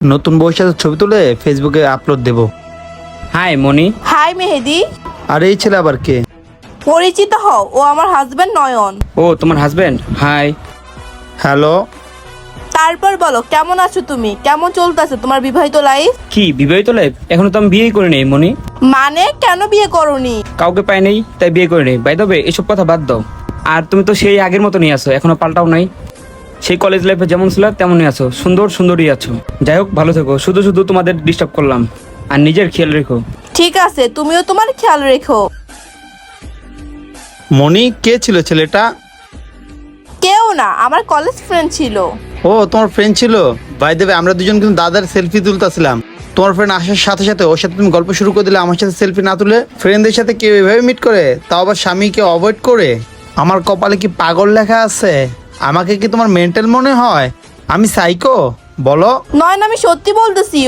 নতুন বউয়ের সাথে ছবি তুলে ফেসবুকে আপলোড দেব। হাই মনি। হাই মেহেদি। আর এই ছেলে আবার কে? পরিচিত হও, ও আমার হাজবেন্ড নয়ন। ও তোমার হাজবেন্ড? হাই। হ্যালো। তারপর বলো, কেমন আছো তুমি? কেমন চলতেছে তোমার বিবাহিত লাইফ? কি বিবাহিত লাইফ? এখনো তো আমি বিয়েই করি নাই মনি। মানে কেন বিয়ে করনি? কাউকে পাই নাই তাই বিয়ে করি নাই। বাই দ্য ওয়ে, এসব কথা বাদ দাও। আর তুমি তো সেই আগের মতনই আছো, এখনো পাল্টাও নাই। সেই কলেজ লাইফে যেমন ছিল তেমনই আছো, সুন্দরী আছো। যাই হোক, ভালো থেকো। শুধু শুধু তোমাদের ডিস্টার্ব করলাম। আর নিজের খেয়াল রেখো। ঠিক আছে, তুমিও তোমার খেয়াল রেখো। মনি, কে ছিল ছেলেটা? কেউ না, আমার কলেজ ফ্রেন্ড ছিল। ও তোমার ফ্রেন্ড ছিল? বাই দ্য ওয়ে, আমরা দুজন কিন্তু দাদার সেলফি তুলতেছিলাম। তোমার ফ্রেন্ড আসার সাথে সাথে ওর সাথে তুমি গল্প শুরু করে দিলে, আমার সাথে সেলফি না তুলে। ফ্রেন্ডদের সাথে কেউ এভাবে মিট করে, তাও আবার স্বামীকে অ্যাভয়েড করে? আমার কপালে কি পাগল লেখা আছে? আমাকে কি তোমার মেন্টাল মনে হয়? আমি সাইকো? বলো। নয়ন, আমি সত্যি বলতেছি।